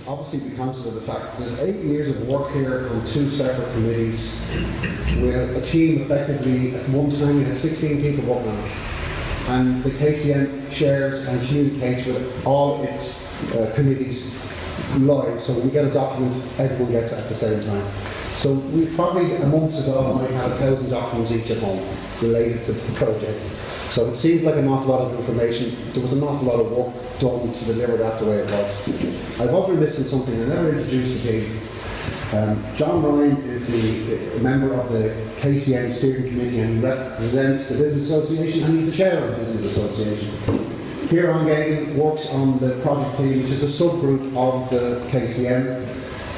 obviously be conscious of the fact that there's 8 years of work here on 2 separate committees, with a team effectively, at one time we had 16 people working on it. And the KCN shares and communicates with all its committees live, so we get a document, everyone gets it at the same time. So we probably, a month ago, might have 1,000 documents each at home related to the project. So it seems like an awful lot of information. There was an awful lot of work done to deliver that the way it was. I've often missed something. I never introduced the team. John Ryan is the member of the KCN Steering Committee, and he represents the Business Association, and he's the chair of the Business Association. Kieran Gagan works on the project team, which is a subgroup of the KCN.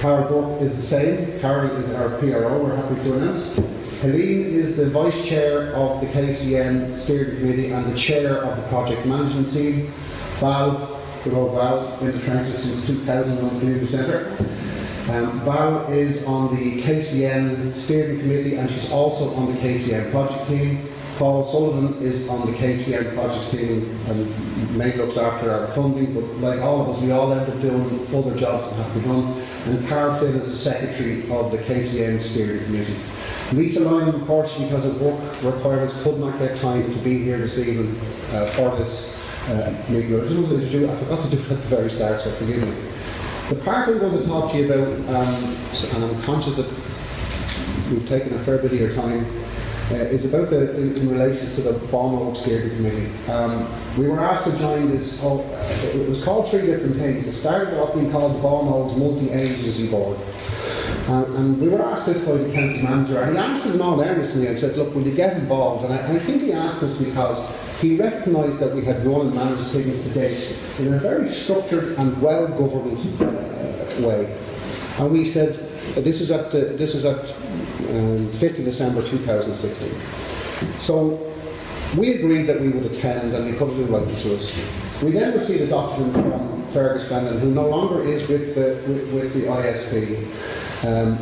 Carol Burke is the same. Carol is our PRO, we're happy to announce. Helene is the Vice Chair of the KCN Steering Committee and the Chair of the Project Management Team. Val, good old Val, been in the trenches since 2000 on the Community Centre. Val is on the KCN Steering Committee and she's also on the KCN Project Team. Paul Sullivan is on the KCN Project Team and May looks after our funding, but like all of us, we all end up doing other jobs that have to be done. And Carl Finn is the Secretary of the KCN Steering Committee. Lisa Lyon, unfortunately, because of work requirements, could not get time to be here this evening for this meeting. I forgot to do it at the very start, so forgive me. The part I'm going to talk to you about, and I'm conscious that we've taken a fair bit of your time, is about in relation to the Bawnogues Steering Committee. We were asked to join this, it was called 3 different things. It started off being called the Bawnogues Multi-Agency Board. And we were asked this by the county manager, and he asked us in all earnestly and said, look, will you get involved? And I think he asked us because he recognised that we had run and managed things to date in a very structured and well-governed way. And we said, this was at 5th of December 2016. So we agreed that we would attend and they put it in writing to us. We then received a document from Fergus Flanagan, who no longer is with the ISP,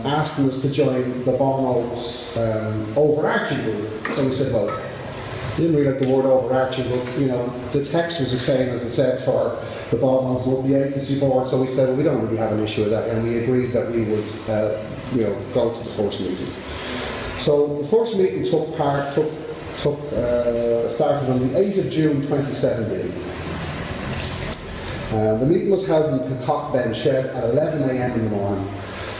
asking us to join the Bawnogues overarching group. So we said, well, didn't really like the word overarching, but you know, the text was the same as it said for the Bawnogues Multi-Agency Board, so we said, well, we don't really have an issue with that, and we agreed that we would go to the first meeting. So the first meeting started on the 8th of June 2017. The meeting was held in the Kilcock Ben shed at 11 a.m. in the morning.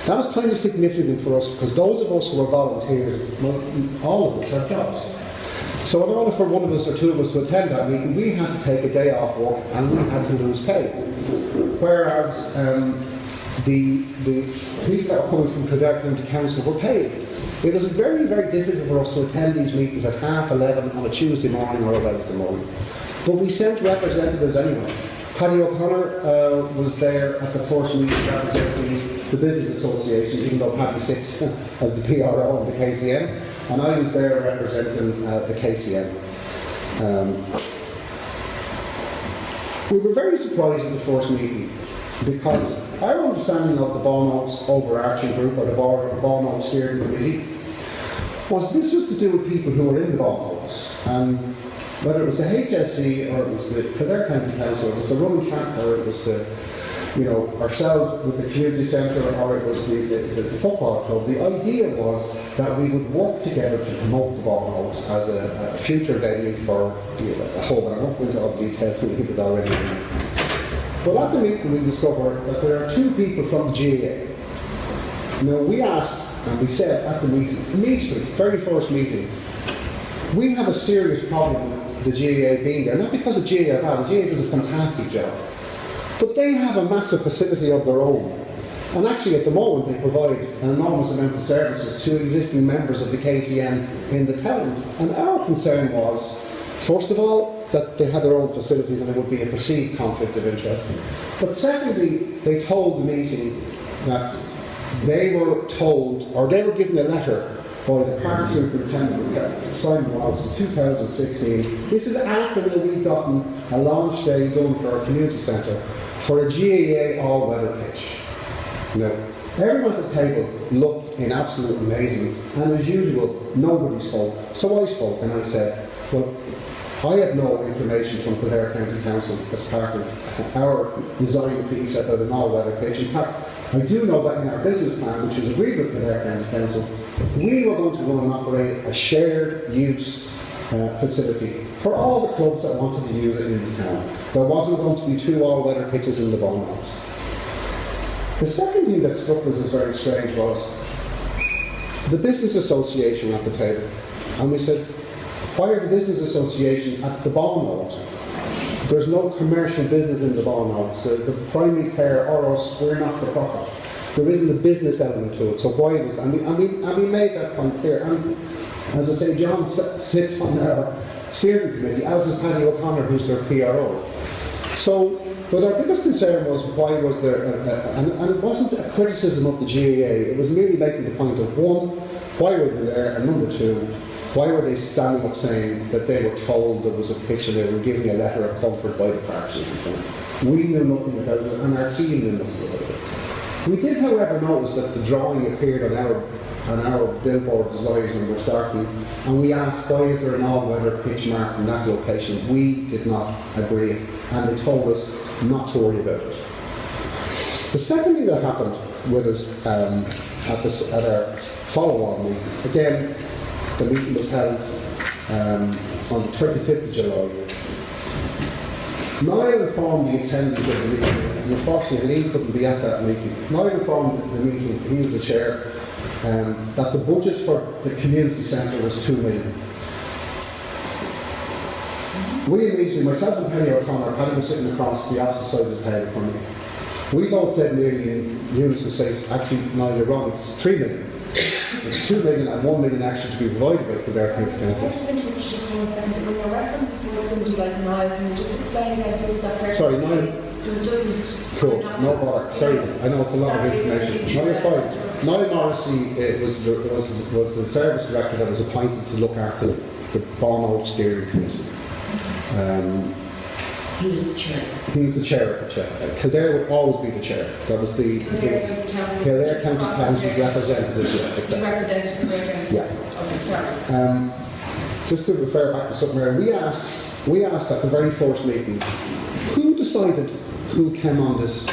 That was kind of significant for us because those of us who were volunteers, well, all of us had jobs. So in order for one of us or two of us to attend that meeting, we had to take a day off work and we had to lose pay. Whereas the people that were coming from Kilcock County Council were paid. It was very, very difficult for us to attend these meetings at 11:30 on a Tuesday morning or a Wednesday morning. But we sent representatives anyway. Paddy O'Connor was there at the first meeting representing the Business Association, even though Paddy sits as the PRO of the KCN, and I was there representing the KCN. We were very surprised at the first meeting because our understanding of the Bawnogues overarching group or the Bawnogues Steering Committee was this was to do with people who were in the Bawnogues. And whether it was the HSE or it was the Kilcock County Council, it was the running track, or it was the, ourselves with the community centre, or it was the football club, the idea was that we would work together to promote the Bawnogues as a future venue for a hub. And I won't go into all the details, we did it already. But at the meeting we discovered that there are 2 people from the GAA. Now we asked, and we said at the meeting, immediately, very first meeting, we have a serious problem with the GAA being there, not because of GAA are bad, the GAA does a fantastic job, but they have a massive facility of their own, and actually at the moment they provide an enormous amount of services to existing members of the KCN in the town. And our concern was, first of all, that they had their own facilities and there would be a perceived conflict of interest. But secondly, they told the meeting that they were told, or they were given a letter by the park superintendent, Simon Wallace, in 2016. This is after we'd gotten a launch day done for our community centre for a GAA all-weather pitch. Now, everyone at the table looked in absolute amazement, and as usual, nobody spoke. So I spoke and I said, well, I have no information from Kildare County Council as part of our design piece about an all-weather pitch. In fact, I do know that in our business plan, which was agreed with Kildare County Council, we were going to run and operate a shared use facility for all the clubs that wanted to use it in the town. There wasn't going to be 2 all-weather pitches in the Bawnogues. The second thing that struck us as very strange was the business association at the table. And we said, why are the business association at the Bawnogues? There's no commercial business in the Bawnogues. The primary care or us, we're not for profit. There isn't a business element to it. So why was, and we made that point clear. And as I say, John sits on our steering committee, as is Paddy O'Connor, who's their PRO. So, but our biggest concern was why was there, and it wasn't a criticism of the GAA, it was merely making the point of, one, why were they there, and number two, why were they standing up saying that they were told there was a pitch and they were giving a letter of comfort by the parks? We knew nothing about it, and our team knew nothing about it. We did, however, notice that the drawing appeared on our billboard designs when we were starting, and we asked, why is there an all-weather pitch marked in that location? We did not agree, and they told us not to worry about it. The second thing that happened with us at our follow-on meeting, again, the meeting was held on the 25th of July. Niall informed the attendees of the meeting, and unfortunately Lee couldn't be at that meeting. Niall informed the meeting, he was the chair, that the budget for the community centre was 2 million. We immediately, myself and Paddy O'Connor, Paddy was sitting across the opposite side of the table from me. We both said nearly in unison, say, actually, no, you're wrong, it's 3 million. It's 2 million and 1 million extra to be provided by Kildare County Council. I just interrupt you just for 1 second. When your references to somebody like Niall, can you just explain again who that person Sorry, Niall. Because it doesn't. Cool, no bother. Sorry, I know it's a lot of information. No, you're fine. Niall Morrissey was the service director that was appointed to look after the Bawnogues steering committee. He was the chair. He was the chair of the chair. Kildare would always be the chair. That was the Kildare County Council's representative. He represented Kildare County. Yeah. Okay, sorry. Just to refer back to something where we asked at the very first meeting, who decided who came on this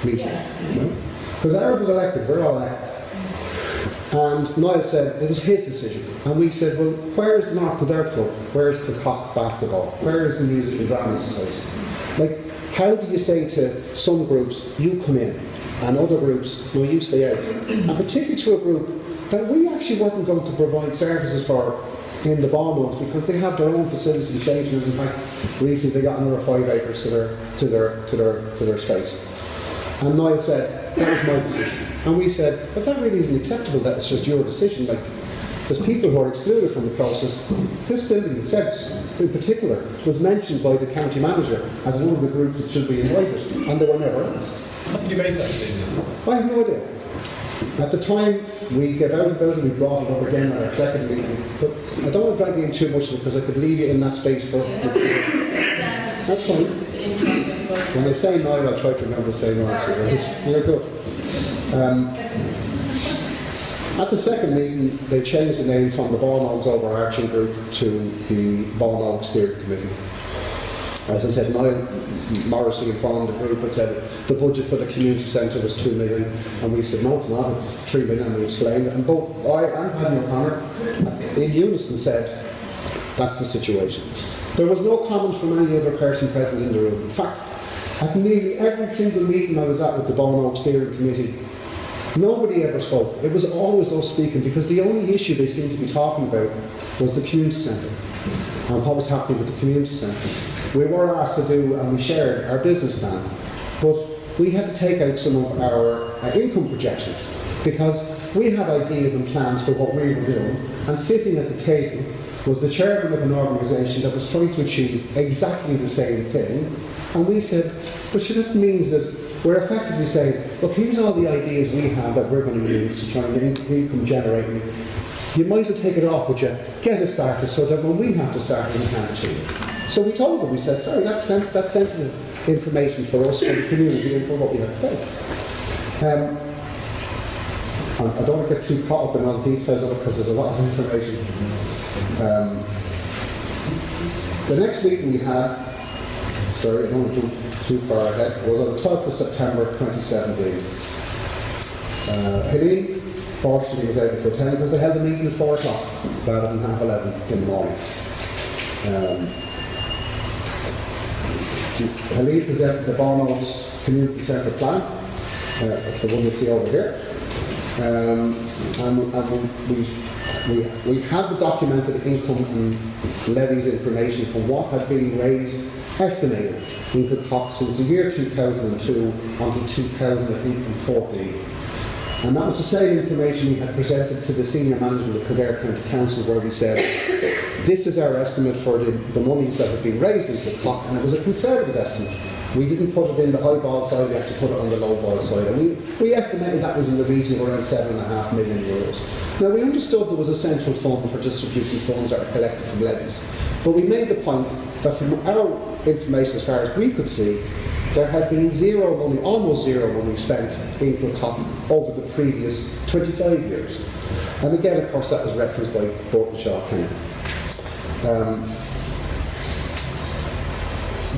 meeting? Because Aaron was elected, we're all elected. And Niall said it was his decision. And we said, well, where is the North Kildare Club? Where is Kilcock basketball? Where is the Music and Drama Society? Like, how do you say to some groups, you come in, and other groups, no, you stay out? And particularly to a group that we actually weren't going to provide services for in the Bawnogues because they have their own facilities and changes. In fact, recently they got another 5 acres to their space. And Niall said, that was my decision. And we said, but that really isn't acceptable, that it's just your decision. Like, there's people who are excluded from the process. This building itself, in particular, was mentioned by the county manager as one of the groups that should be invited, and they were never asked. What did you base that decision on? I have no idea. At the time, we gave out about it, we brought it up again at our second meeting, but I don't want to drag you in too much because I could leave you in that space for... That's fine. When I say Niall, I'll try to remember to say Niall, so you're good. At the second meeting, they changed the name from the Bawnogues overarching group to the Bawnogues steering committee. As I said, Niall Morrissey informed the group and said the budget for the community centre was 2 million, and we said no, it's not, it's 3 million, and we explained it. And both I and Paddy O'Connor in unison said that's the situation. There was no comment from any other person present in the room. In fact, at nearly every single meeting I was at with the Bawnogues steering committee, nobody ever spoke. It was always us speaking because the only issue they seemed to be talking about was the community centre and what was happening with the community centre. We were asked to do, and we shared our business plan, but we had to take out some of our income projections because we had ideas and plans for what we were doing, and sitting at the table was the chairman of an organisation that was trying to achieve exactly the same thing, and we said, but that means that we're effectively saying, look, here's all the ideas we have that we're going to use to try and income generating. You might as well take it off, would you? Get it started so that when we have to start, we can achieve it. So we told them, we said, sorry, that's sensitive information for us, for the community, and for what we have to do. I don't want to get too caught up in all the details of it because there's a lot of information. The next meeting we had, sorry, I don't want to jump too far ahead, was on the 12th of September 2017. Helene, fortunately, was able to attend because they held the meeting at 4 o'clock rather than half 11 in the morning. Helene presented the Bawnogues Community Centre Plan. That's the one you see over here. And we have the documented income and levies information from what had been raised, estimated in Kilcock since the year 2002 until 2014. And that was the same information we had presented to the senior management of Kildare County Council, where we said, this is our estimate for the monies that have been raised in Kilcock, and it was a conservative estimate. We didn't put it in the high ball side, we actually put it on the low ball side. And we estimated that was in the region of around €7.5 million. Now, we understood there was a central fund for distributing funds that are collected from levies. But we made the point that from our information, as far as we could see, there had been zero money, almost zero money spent in Kilcock over the previous 25 years. And again, of course, that was referenced by Burton Shaw Kennedy.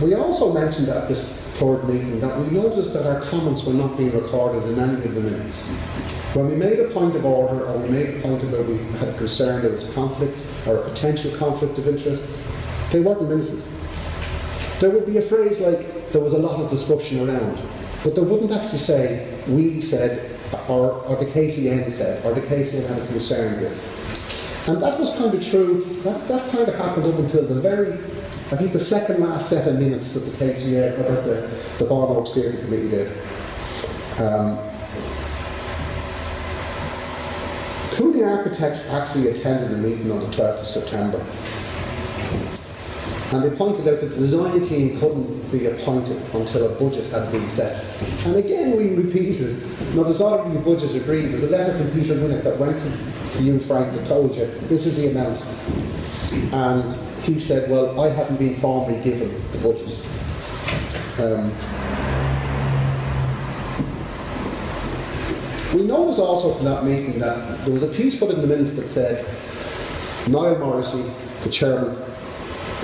We also mentioned at this third meeting that we noticed that our comments were not being recorded in any of the minutes. When we made a point of order, or we made a point of where we had a concern there was a conflict or a potential conflict of interest, they weren't in minutes. There would be a phrase like, there was a lot of discussion around, but they wouldn't actually say, we said, or the KCN said, or the KCN had a concern with. And that was kind of true, that kind of happened up until the very, I think the second last set of minutes that the KCN, or that the Bawnogues Steering Committee did. Cooney Architects actually attended a meeting on the 12th of September. And they pointed out that the design team couldn't be appointed until a budget had been set. And again, we repeated, no, there's already a budget agreed. There's a letter from Peter Winnick that went to you, Frank, that told you this is the amount. And he said, well, I haven't been formally given the budget. We noticed also from that meeting that there was a piece put in the minutes that said, Niall Morrissey, the chairman,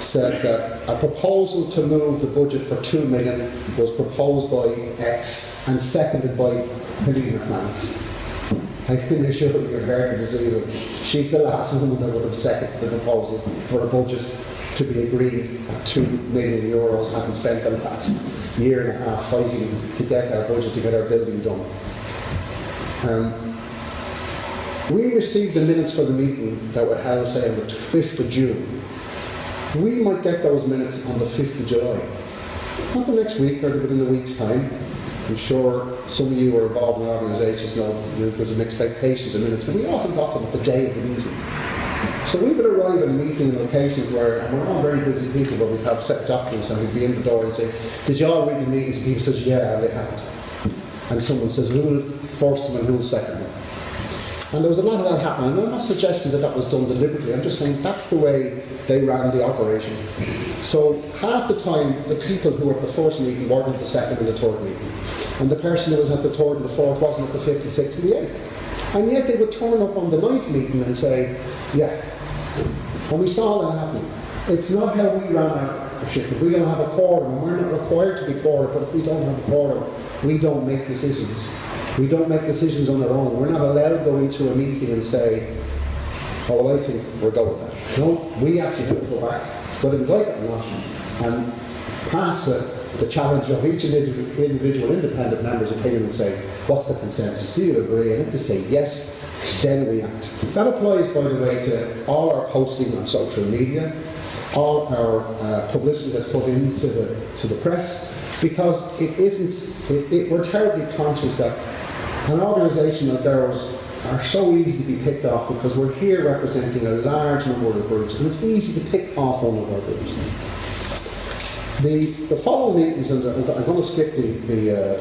said that a proposal to move the budget for 2 million was proposed by X and seconded by Helene McManus. I can assure you you're very deceived. She's the last woman that would have seconded the proposal for a budget to be agreed at €2 million, having spent the last year and a half fighting to get our budget, to get our building done. We received the minutes for the meeting that were held, say, on the 5th of June. We might get those minutes on the 5th of July. Not the next week or within a week's time. I'm sure some of you are involved in organisations know there's an expectation of minutes, but we often got them at the day of the meeting. So we would arrive at a meeting in locations where, and we're all very busy people, but we'd have set documents and we'd be in the door and say, did you all read the meetings? And people says, yeah, and they haven't. And someone says, who'll first them and who'll second them? And there was a lot of that happening. And I'm not suggesting that that was done deliberately. I'm just saying that's the way they ran the operation. So half the time, the people who were at the first meeting weren't at the second and the third meeting. And the person who was at the third and the fourth wasn't at the fifth, the sixth, and the eighth. And yet they would turn up on the ninth meeting and say, yeah. And we saw that happen. It's not how we ran our ship. If we don't have a quorum, and we're not required to be quorum, but if we don't have a quorum, we don't make decisions. We don't make decisions on our own. We're not allowed to go into a meeting and say, oh, well, I think we'll go with that. No, we actually have to go back, whether we like it or not, and pass the challenge of each individual independent member's opinion and say, what's the consensus? Do you agree? And if they say yes, then we act. That applies, by the way, to all our posting on social media, all our publicity that's put into the press, because it isn't, we're terribly conscious that an organisation like ours are so easy to be picked off because we're here representing a large number of groups, and it's easy to pick off one of our groups. The following meetings, and I'm going to skip the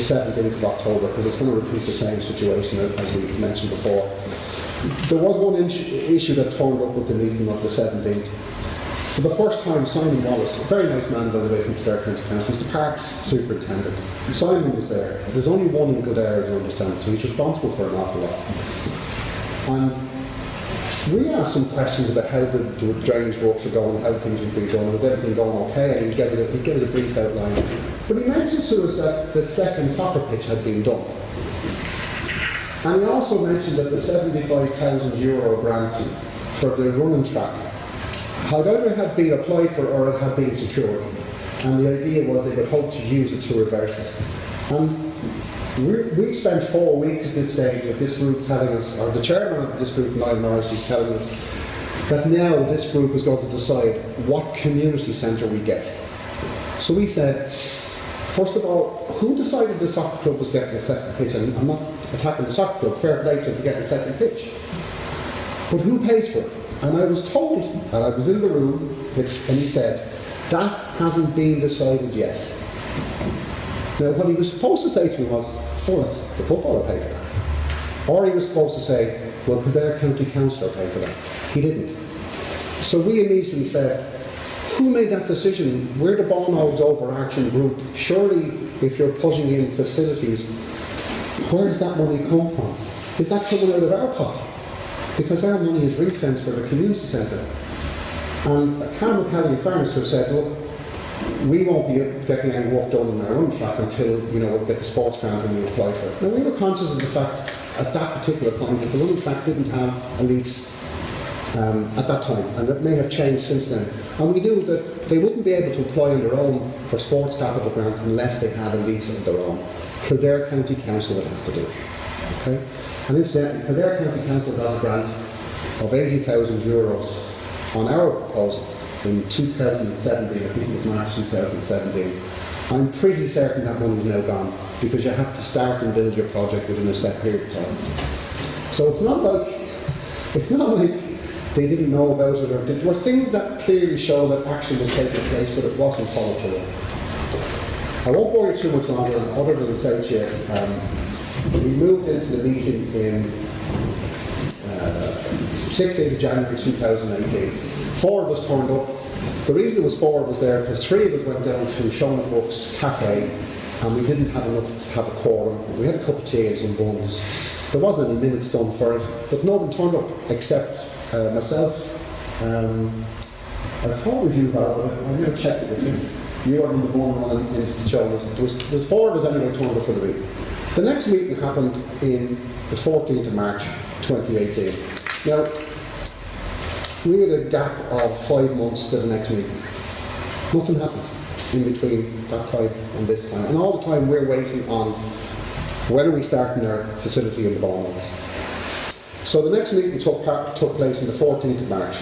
17th of October because it's going to repeat the same situation as we mentioned before. There was one issue that turned up with the meeting of the 17th. For the first time, Simon Wallace, a very nice man by the way from Kildare County Council, was the Parks Superintendent. Simon was there. There's only one in Kildare, as I understand, so he's responsible for an awful lot. And we asked some questions about how the drainage works were going, how things were being done, was everything going okay, and he gave us a brief outline. But he mentioned to us that the second soccer pitch had been done. And he also mentioned that the €75,000 grant for the running track had either had been applied for or it had been secured. And the idea was they would hope to use it to reverse it. And we spent 4 weeks at this stage with this group telling us, or the chairman of this group, Niall Morrissey, telling us that now this group is going to decide what community centre we get. So we said, first of all, who decided the soccer club was getting a second pitch? And I'm not attacking the soccer club, fair play to them for getting a second pitch. But who pays for it? And I was told, and I was in the room, and he said, that hasn't been decided yet. Now, what he was supposed to say to me was, oh, it's the footballer pay for that. Or he was supposed to say, well, could their county councillor pay for that? He didn't. So we immediately said, who made that decision? We're the Bawnogues overarching group. Surely, if you're putting in facilities, where does that money come from? Is that coming out of our pot? Because our money is ring-fenced for the community centre. And Cameron Kelly and fairness have said, look, we won't be getting any work done on our own track until we get the sports grant and we apply for it. Now, we were conscious of the fact at that particular time that the running track didn't have a lease at that time, and it may have changed since then. And we knew that they wouldn't be able to apply on their own for sports capital grant unless they had a lease of their own. Kildare County Council would have to do it. Okay? And incidentally, Kildare County Council got a grant of €80,000 on our proposal in 2017, I think it was March 2017. I'm pretty certain that money is now gone because you have to start and build your project within a set period of time. So it's not like they didn't know about it, or there were things that clearly show that action was taking place, but it wasn't followed through. I won't bore you too much longer, other than say to you, we moved into the meeting in 16th of January 2018. 4 of us turned up. The reason there was 4 of us there because 3 of us went down to Shona Brooks Cafe and we didn't have enough to have a quorum. We had a cup of tea and some buns. There wasn't any minutes done for it, but no one turned up except myself. I thought it was you, Val, but I never checked it with you. You were on the one into the show. There was 4 of us anyway turned up for the meeting. The next meeting happened in the 14th of March 2018. Now, we had a gap of 5 months to the next meeting. Nothing happened in between that time and this time. And all the time we're waiting on when are we starting our facility in the Bawnogues. So the next meeting took place on the 14th of March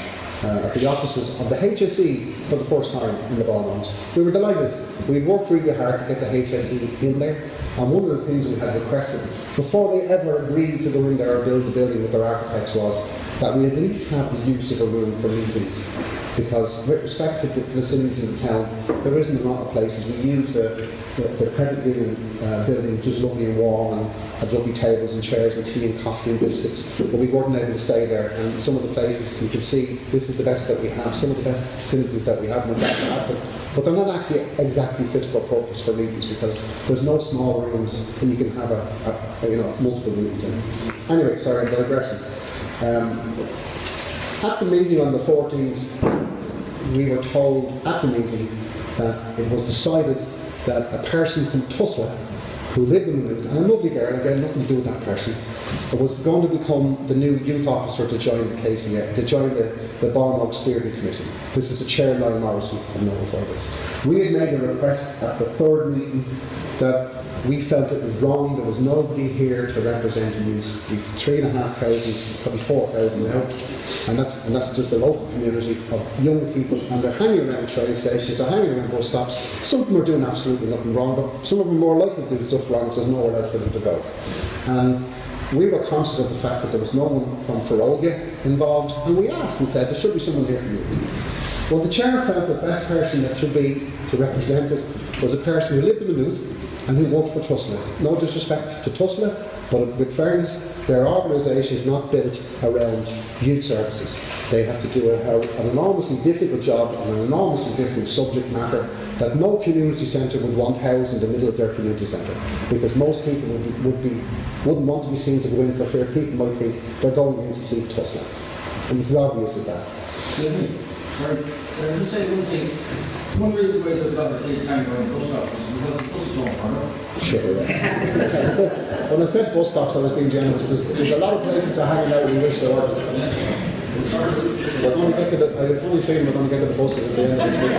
at the offices of the HSE for the first time in the Bawnogues. We were delighted. We worked really hard to get the HSE in there. And one of the things we had requested before they ever agreed to go in there or build the building with their architects was that we at least have the use of a room for meetings. Because with respect to the facilities in the town, there isn't a lot of places. We use the credit union building, which is lovely and warm, and had lovely tables and chairs and tea and coffee and biscuits, but we weren't able to stay there. And some of the places you can see, this is the best that we have, some of the best facilities that we have, and we'd like to have them. But they're not actually exactly fit for purpose for meetings because there's no small rooms and you can have multiple meetings in. Anyway, sorry, I'm digressing. At the meeting on the 14th, we were told at the meeting that it was decided that a person from Tussla who lived in the Newt, and a lovely girl, again, nothing to do with that person, was going to become the new youth officer to join the KCA, to join the Bawnogues Steering Committee. This is the Chair, Niall Morrissey, I'm notified this. We had made a request at the 3rd meeting that we felt it was wrong. There was nobody here to represent the youth. We've 3,500, probably 4,000 now, and that's just a local community of young people, and they're hanging around train stations, they're hanging around bus stops. Some of them are doing absolutely nothing wrong, but some of them are more likely to do stuff wrong if there's nowhere else for them to go. And we were conscious of the fact that there was no one from Ferolga involved, and we asked and said, there should be someone here from you. Well, the chair felt the best person that should be to represent it was a person who lived in the Newt and who worked for Tussla. No disrespect to Tussla, but with fairness, their organisation is not built around youth services. They have to do an enormously difficult job on an enormously different subject matter that no community centre would want housed in the middle of their community centre, because most people wouldn't want to be seen to go in for fear people might think they're going in to see Tussla. And it's as obvious as that. Excuse me, sorry, just say one thing. One reason why there's a lot of kids hanging around bus stops is because the buses don't turn up. Sure. When I said bus stops, I was being generous. There's a lot of places to hang out and wish there weren't. We're going to get to the, I have a funny feeling we're going to get to the buses at the end of this week.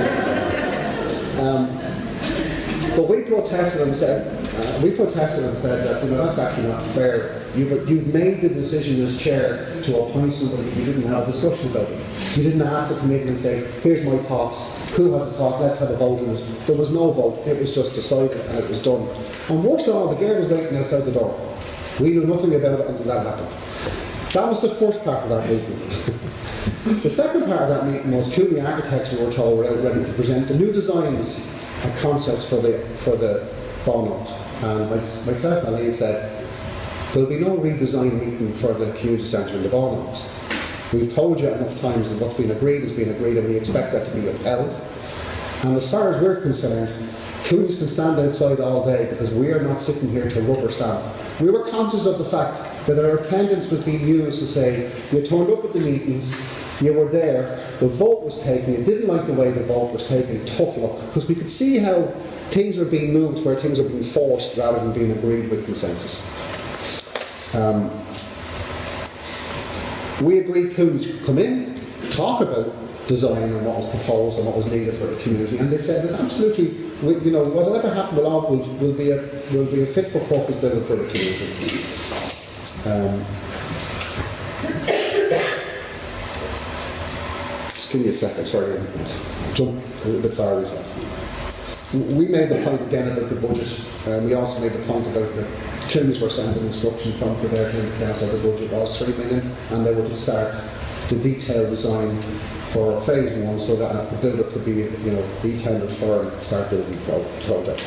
But we protested and said that, that's actually not fair. You've made the decision as chair to appoint somebody. You didn't have a discussion about it. You didn't ask the committee and say, here's my thoughts. Who has a thought? Let's have a vote on it. There was no vote. It was just decided and it was done. And worst of all, the girl was waiting outside the door. We knew nothing about it until that happened. That was the first part of that meeting. The second part of that meeting was Cooley Architects, we were told, were ready to present the new designs and concepts for the Bawnogues. And myself and Lee said, there'll be no redesign meeting for the community centre in the Bawnogues. We've told you enough times that what's been agreed has been agreed and we expect that to be upheld. And as far as we're concerned, Cooley's can stand outside all day because we are not sitting here to rubber stamp. We were conscious of the fact that our attendance was being used to say, you turned up at the meetings, you were there, the vote was taken, you didn't like the way the vote was taken, tough luck. Because we could see how things were being moved where things were being forced rather than being agreed with consensus. We agreed Cooley could come in, talk about design and what was proposed and what was needed for the community, and they said there's absolutely, whatever happened will be a fit for purpose building for the community. Just give me a second, sorry, I jumped a little bit far myself. We made the point again about the budget, and we also made the point about the chimneys were sent an instruction from Kildare County Council. The budget was 3 million, and they were to start the detailed design for phase 1 so that the builder could be, detailed for and start building the project.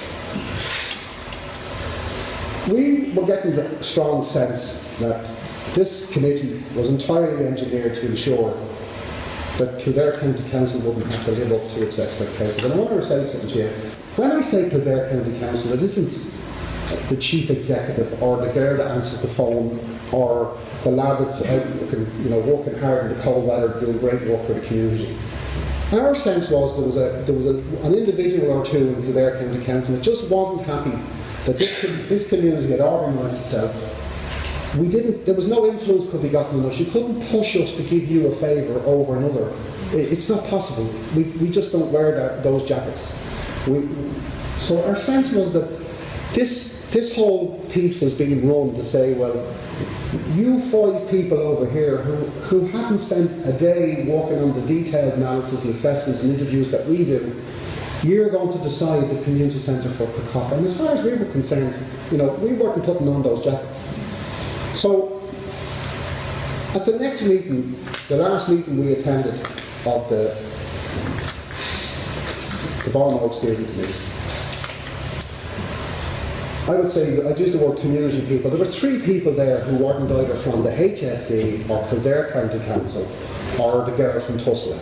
We were getting a strong sense that this committee was entirely engineered to ensure that Kildare County Council wouldn't have to live up to its expectations. And I want to say something to you. When I say Kildare County Council, it isn't the chief executive or the girl that answers the phone or the lad that's out working hard in the cold weather doing great work for the community. Our sense was there was an individual or two in Kildare County Council that just wasn't happy that this community had organised itself. There was no influence could be gotten on us. You couldn't push us to give you a favour over another. It's not possible. We just don't wear those jackets. So our sense was that this whole piece was being run to say, well, you 5 people over here who haven't spent a day working on the detailed analysis and assessments and interviews that we do, you're going to decide the community centre for Kilcock. And as far as we were concerned, we weren't putting on those jackets. So, at the next meeting, the last meeting we attended of the Bawnogues Steering Committee, I would say, I'd use the word community people. There were 3 people there who weren't either from the HSE or Kildare County Council or the girl from Tussla.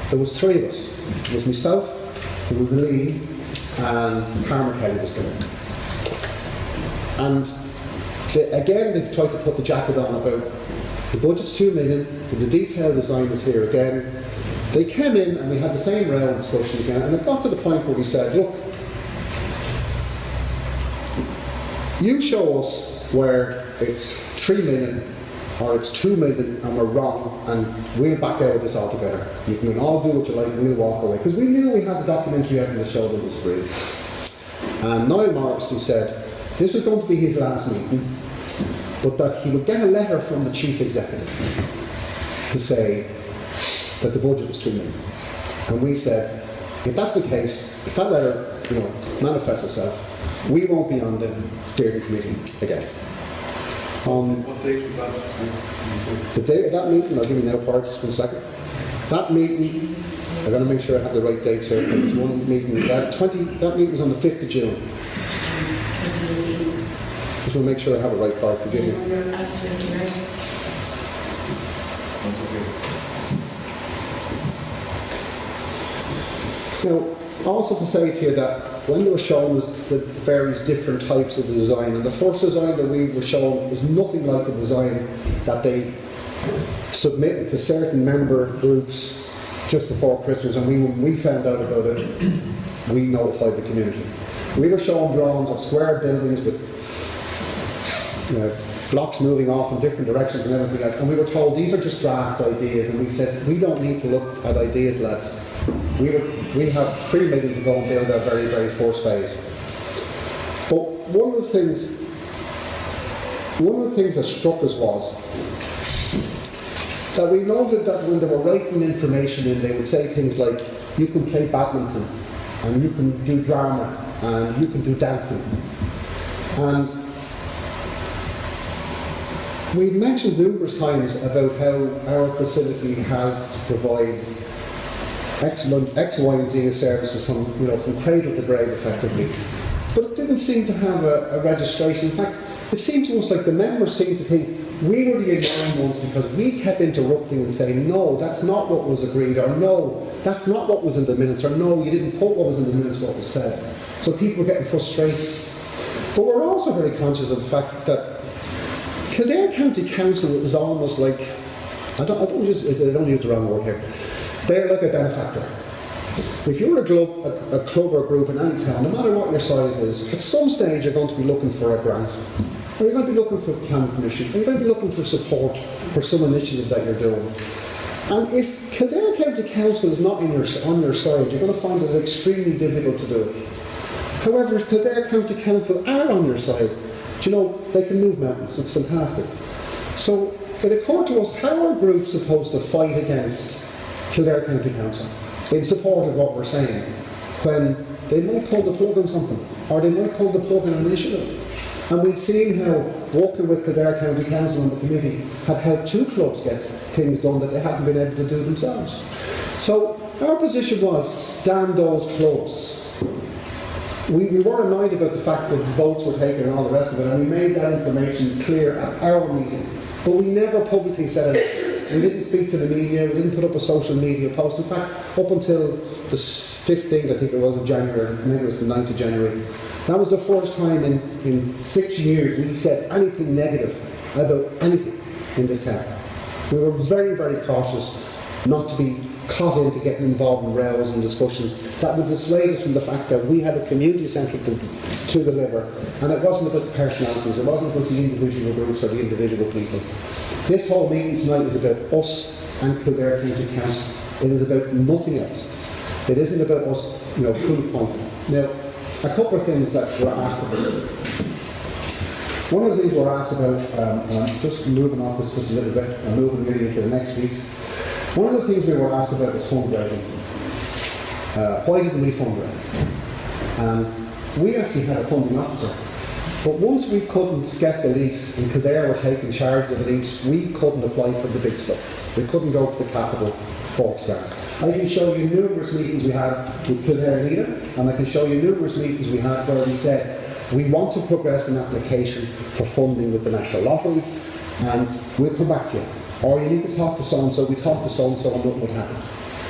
There was 3 of us. It was myself, it was Lee, and Carmen Kelly was there. And again, they tried to put the jacket on about the budget's 2 million, the detailed design is here again. They came in and we had the same round discussion again, and it got to the point where we said, look, you show us where it's 3 million or it's 2 million and we're wrong, and we'll back out of this altogether. You can all do what you like, we'll walk away. Because we knew we had the documentary evidence to show that it was real. And Niall Morrissey said this was going to be his last meeting, but that he would get a letter from the chief executive to say that the budget was 2 million. And we said, if that's the case, if that letter manifests itself, we won't be on the steering committee again. What date was that? The date of that meeting, I'll give you now part just for a second. That meeting, I've got to make sure I have the right dates here. There was one meeting, that meeting was on the 5th of June. Just want to make sure I have it right card, forgive me. You're absolutely right. Now, also to say to you that when they were showing us the various different types of the design, and the first design that we were shown is nothing like the design that they submitted to certain member groups just before Christmas, and when we found out about it, we notified the community. We were shown drawings of square buildings with blocks moving off in different directions and everything else, and we were told these are just draft ideas, and we said we don't need to look at ideas, lads. We have 3 million to go and build our very, very first phase. But one of the things that struck us was that we noted that when they were writing information in, they would say things like, you can play badminton, and you can do drama, and you can do dancing. And we've mentioned numerous times about how our facility has to provide excellent X, Y, and Z services from cradle to grave, effectively. But it didn't seem to have a registration. In fact, it seemed to us like the members seemed to think we were the annoying ones because we kept interrupting and saying, no, that's not what was agreed, or no, that's not what was in the minutes, or no, you didn't put what was in the minutes, what was said. So people were getting frustrated. But we're also very conscious of the fact that Kildare County Council is almost like, I don't use the wrong word here, they're like a benefactor. If you're a club or group in any town, no matter what your size is, at some stage you're going to be looking for a grant, or you're going to be looking for planning permission, or you're going to be looking for support for some initiative that you're doing. And if Kildare County Council is not on your side, you're going to find it extremely difficult to do it. However, if Kildare County Council are on your side, they can move mountains. It's fantastic. So it occurred to us, how are groups supposed to fight against Kildare County Council in support of what we're saying, when they might pull the plug on something, or they might pull the plug on an initiative? And we've seen how working with Kildare County Council and the committee had helped 2 clubs get things done that they haven't been able to do themselves. So our position was, damn those clubs. We were annoyed about the fact that votes were taken and all the rest of it, and we made that information clear at our meeting. But we never publicly said it. We didn't speak to the media, we didn't put up a social media post. In fact, up until the 15th, I think it was, of January, maybe it was the 9th of January, that was the first time in 6 years we said anything negative about anything in this town. We were very, very cautious not to be caught into getting involved in rows and discussions that would dissuade us from the fact that we had a community centre to deliver, and it wasn't about the personalities, it wasn't about the individual groups or the individual people. This whole meeting tonight is about us and Kildare County Council. It is about nothing else. It isn't about us, proof pointing. Now, a couple of things that we're asked about. One of the things we're asked about, just moving off this just a little bit, and moving really into the next piece. One of the things we were asked about was fundraising. Why didn't we fundraise? And we actually had a funding officer. But once we couldn't get the lease, and Kildare were taking charge of the lease, we couldn't apply for the big stuff. We couldn't go for the capital sports grants. I can show you numerous meetings we had with Kildare Leader, and I can show you numerous meetings we had where we said, we want to progress an application for funding with the National Lottery, and we'll come back to you. Or you need to talk to so-and-so, we talked to so-and-so and nothing would happen.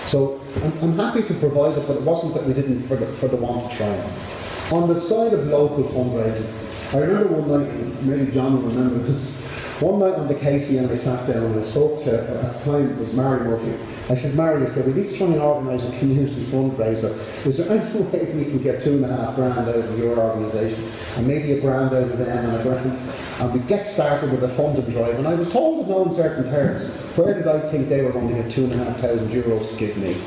So I'm happy to provide it, but it wasn't that we didn't for the want to try. On the side of local fundraising, I remember one night, maybe John will remember this, one night on the KCN I sat down and I spoke to, at the time it was Mary Murphy. I said, Mary, I said, we need to try and organise a community fundraiser. Is there any way we can get $2.5 grand out of your organisation, and maybe $1 grand out of them and $1 grand, and we get started with a funding drive? And I was told in no uncertain terms, where did I think they were going to get €2,500 to give me?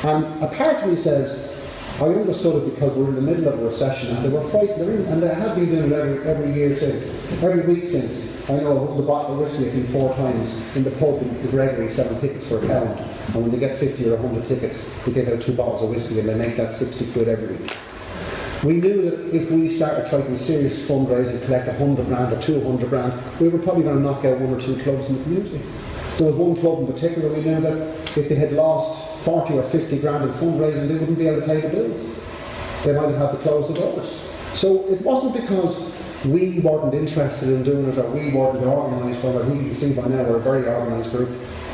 And a part of me says, I understood it because we're in the middle of a recession and they were fighting, and they have been doing it every year since, every week since. I know the bottle of whiskey I think 4 times in the pub in the Gregory selling tickets for £1, and when they get 50 or 100 tickets, they give out 2 bottles of whiskey and they make that 60 quid every week. We knew that if we started trying serious fundraising, collect 100 grand or 200 grand, we were probably going to knock out 1 or 2 clubs in the community. There was one club in particular, we knew that if they had lost 40 or 50 grand in fundraising, they wouldn't be able to pay the bills. They might have had to close the doors. So it wasn't because we weren't interested in doing it or we weren't organised for it. You can see by now we're a very organised group.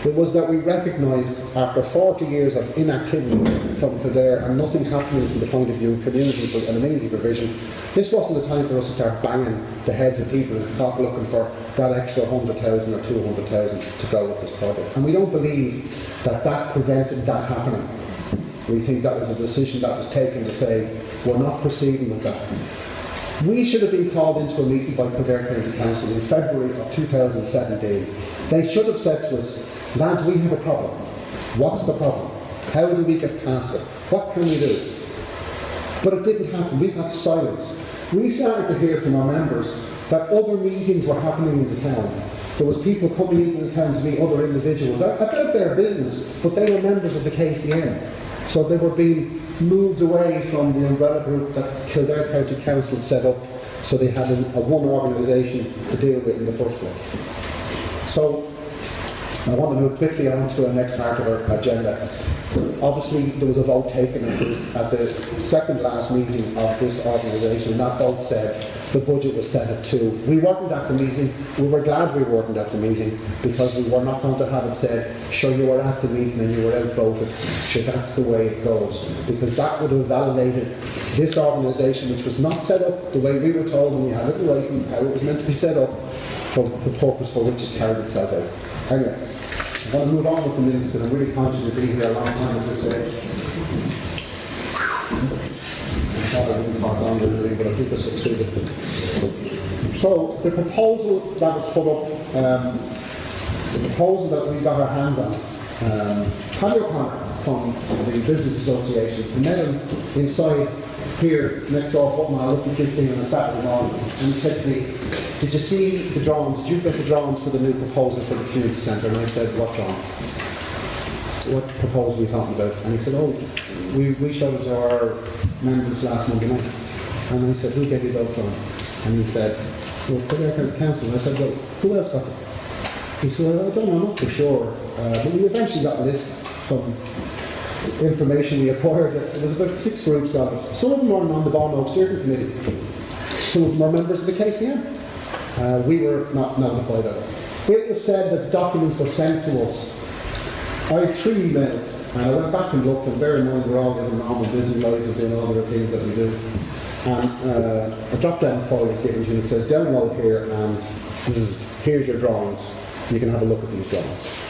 It was that we recognised after 40 years of inactivity from Kildare and nothing happening from the point of view of community and amenity provision, this wasn't the time for us to start banging the heads of people and not looking for that extra 100,000 or 200,000 to go with this project. And we don't believe that that prevented that happening. We think that was a decision that was taken to say, we're not proceeding with that. We should have been called into a meeting by Kildare County Council in February of 2017. They should have said to us, lads, we have a problem. What's the problem? How do we get past it? What can we do? But it didn't happen. We got silence. We started to hear from our members that other meetings were happening in the town. There was people coming into the town to meet other individuals about their business, but they were members of the KCN. So they were being moved away from the umbrella group that Kildare County Council set up, so they had a one organisation to deal with in the first place. So I want to move quickly on to the next part of our agenda. Obviously, there was a vote taken at the second last meeting of this organisation, and that vote said the budget was set at 2. We weren't at the meeting. We were glad we weren't at the meeting because we were not going to have it said, sure, you were at the meeting and you were outvoted. Sure, that's the way it goes. Because that would have validated this organisation, which was not set up the way we were told, and we had it right and how it was meant to be set up for the purpose for which it carried itself out. Anyway, I'm going to move on with the minutes because I'm really conscious of being here a long time at this stage. I thought I didn't talk longer really, but I think I succeeded. So the proposal that was put up, the proposal that we got our hands on, Paddy O'Connor from the Business Association, we met him inside here next door, up at 15 on a Saturday morning, and he said to me, did you see the drawings? Did you get the drawings for the new proposal for the community centre? And I said, what drawings? What proposal are you talking about? And he said, oh, we showed it to our members last Monday night. And I said, who gave you those drawings? And he said, well, Kildare County Council. And I said, well, who else got them? He said, well, I don't know, not for sure. But we eventually got lists from information we acquired. There was about 6 groups got it. Some of them weren't on the Bawnogues steering committee. Some of them are members of the KCN. We were not notified of it. It was said that the documents were sent to us. I had 3 emails, and I went back and looked, and bear in mind we're all living normal busy lives and doing all the other things that we do. And a drop-down file was given to you and it says, download here, and here's your drawings. You can have a look at these drawings.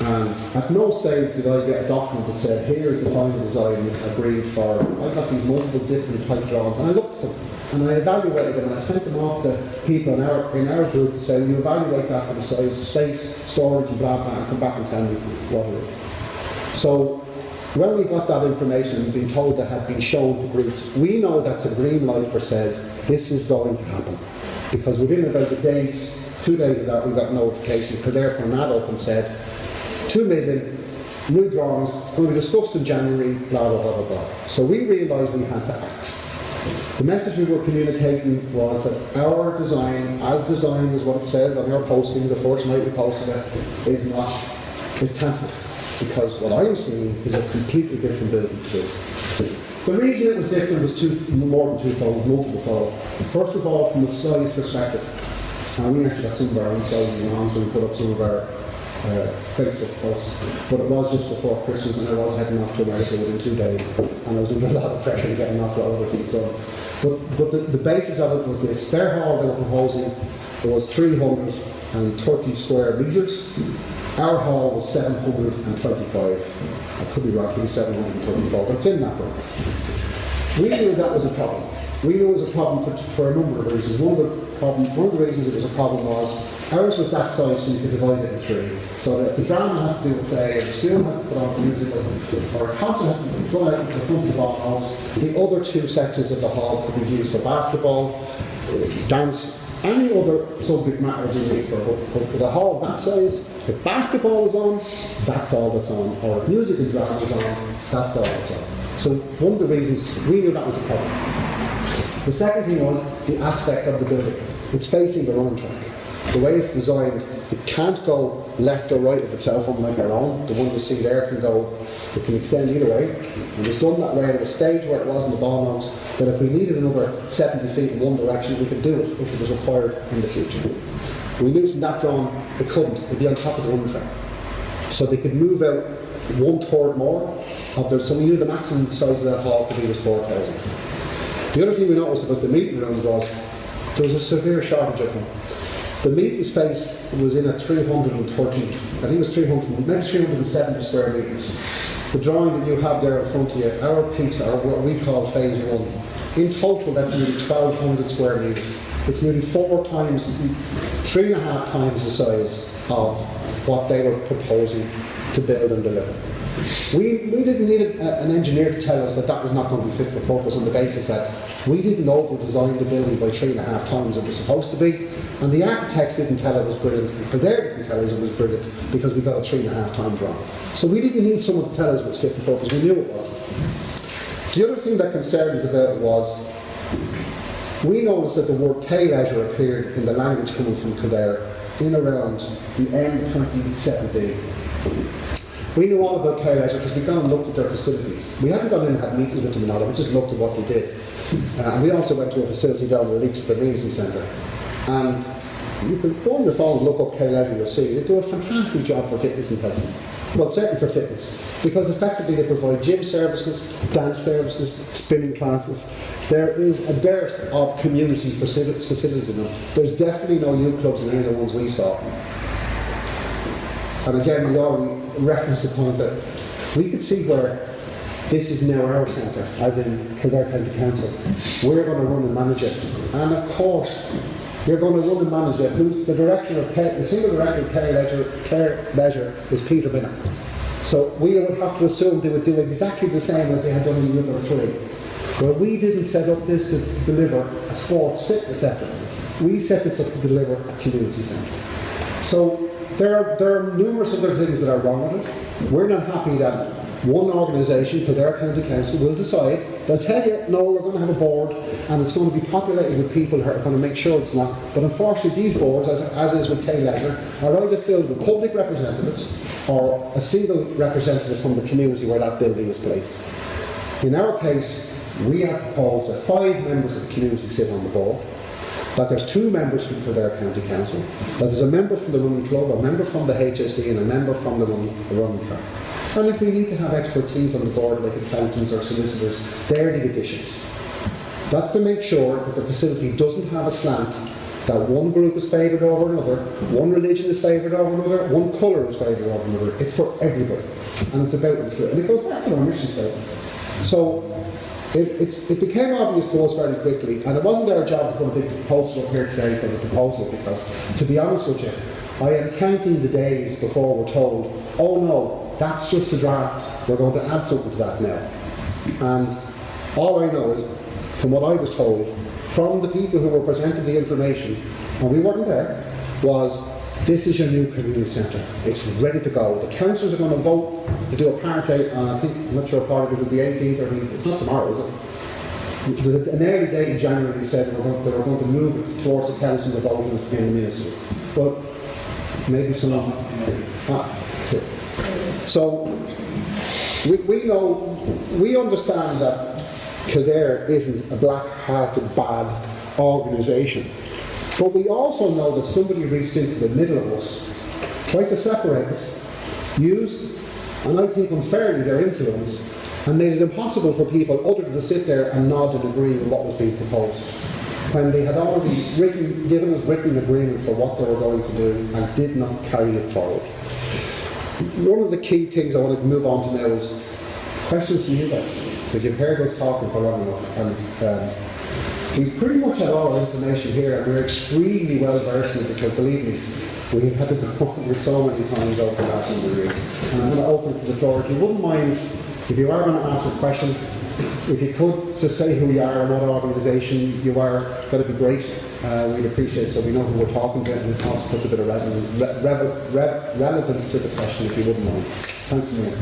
And at no stage did I get a document that said, here's the final design agreed for. I got these multiple different type drawings, and I looked at them. And I evaluated them, and I sent them off to people in our group to say, you evaluate that for the size, space, storage, and blah, blah, and come back and tell me what it is. So, when we got that information and been told that had been shown to groups, we know that's a green light for says, this is going to happen. Because within about 2 days of that, we got notification. Kildare put an ad up and said, 2 million, new drawings, going to be discussed in January, blah, blah, blah, blah, blah. So we realised we had to act. The message we were communicating was that our design, as designed is what it says on our posting, the first night we posted it, is cancelled. Because what I'm seeing is a completely different building to this. The reason it was different was more than twofold, multiple fold. First of all, from the size perspective, and we actually got some of our own sizing on, so we put up some of our Facebook posts, but it was just before Christmas and I was heading off to America within 2 days, and I was under a lot of pressure to get an awful lot of other things done. But the basis of it was this. Their hall they were proposing was 330 square metres. Our hall was 725. I could be wrong, it could be 734, but it's in that book. We knew that was a problem. We knew it was a problem for a number of reasons. One of the reasons it was a problem was ours was that size so you could divide it in 3. So that the drama had to do a play, and the school had to put on music, or a concert had to be done out in the front of the Bawnogues. The other 2 sections of the hall could be used for basketball, dance, any other subject matter we need for. But for the hall that size, if basketball is on, that's all that's on. Or if music and drama is on, that's all that's on. So one of the reasons we knew that was a problem. The second thing was the aspect of the building. It's facing the running track. The way it's designed, it can't go left or right of itself unlike our own. The one you see there can extend either way. And it's done that way at a stage where it was in the Bawnogues, that if we needed another 70 feet in one direction, we could do it if it was required in the future. We knew from that drawing it couldn't. It'd be on top of the running track. So they could move out 1/3 more of their, so we knew the maximum size of that hall could be was 4,000. The other thing we noticed about the meeting rooms was there was a severe shortage of them. The meeting space was in at 330, I think it was 300, maybe 370 square metres. The drawing that you have there in front of you, our piece, or what we call phase 1, in total that's nearly 1,200 square metres. It's nearly 3.5 times the size of what they were proposing to build and deliver. We didn't need an engineer to tell us that that was not going to be fit for purpose on the basis that we didn't over-design the building by 3.5 times it was supposed to be, and the architects didn't tell it was brilliant, and they didn't tell us it was brilliant because we got it 3.5 times wrong. So we didn't need someone to tell us it was fit for purpose, we knew it wasn't. The other thing that concerned us about it was, we noticed that the word K-leisure appeared in the language coming from Kildare in around the end of 2017. We knew all about K-leisure because we'd gone and looked at their facilities. We hadn't gone in and had meetings with them and all, we just looked at what they did. And we also went to a facility down in the Leaks Community Centre. And you can go on your phone and look up K-leisure, you'll see they do a fantastic job for fitness and health. Well, certainly for fitness, because effectively they provide gym services, dance services, spinning classes. There is a dearth of community facilities in them. There's definitely no youth clubs in any of the ones we saw. And again, we already referenced the point that we could see where this is now our centre, as in Kildare County Council. We're going to run and manage it. And of course, you're going to run and manage it. Who's the director of the single director of Care Leisure is Peter Binner. So we would have to assume they would do exactly the same as they had done in Unit 3. Well, we didn't set up this to deliver a sports fitness centre. We set this up to deliver a community centre. So there are numerous other things that are wrong with it. We're not happy that one organisation, Kildare County Council, will decide, they'll tell you, no, we're going to have a board and it's going to be populated with people who are going to make sure it's not. But unfortunately these boards, as is with K-Leisure, are either filled with public representatives or a single representative from the community where that building is placed. In our case, we have proposed that 5 members of the community sit on the board, that there's 2 members from Kildare County Council, that there's a member from the running club, a member from the HSE and a member from the running track. And if we need to have expertise on the board like accountants or solicitors, they're the additions. That's to make sure that the facility doesn't have a slant, that one group is favoured over another, one religion is favoured over another, one colour is favoured over another. It's for everybody. And it's about inclusion. And it goes back to our mission statement. So it became obvious to us very quickly, and it wasn't our job to put a big proposal up here today for the proposal, because, to be honest with you, I am counting the days before we're told, oh no, that's just a draft, we're going to add something to that now. And all I know is, from what I was told, from the people who were presented the information, and we weren't there, was this is your new community centre. It's ready to go. The councillors are going to vote to do a part date on, I think, I'm not sure what part it is, it the 18th, or it's not tomorrow, is it? There's an early date in January, they said they were going to move it towards the council to vote in the ministry. But maybe some of them. So we understand that Kildare isn't a black-hearted, bad organisation. But we also know that somebody reached into the middle of us, tried to separate us, used, and I think unfairly, their influence, and made it impossible for people other than to sit there and nod and agree with what was being proposed, when they had already given us written agreement for what they were going to do and did not carry it forward. One of the key things I wanted to move on to now is questions from you guys, because you've heard us talking for long enough, and we pretty much have all our information here, and we're extremely well versed in it, because believe me, we had to go over it so many times over the last number of years. And I'm going to open it to the floor. If you wouldn't mind, if you are going to ask a question, if you could just say who you are and what organisation you are, that'd be great. We'd appreciate it, so we know who we're talking to, and it also puts a bit of relevance to the question, if you wouldn't mind. Thanks, Mayor.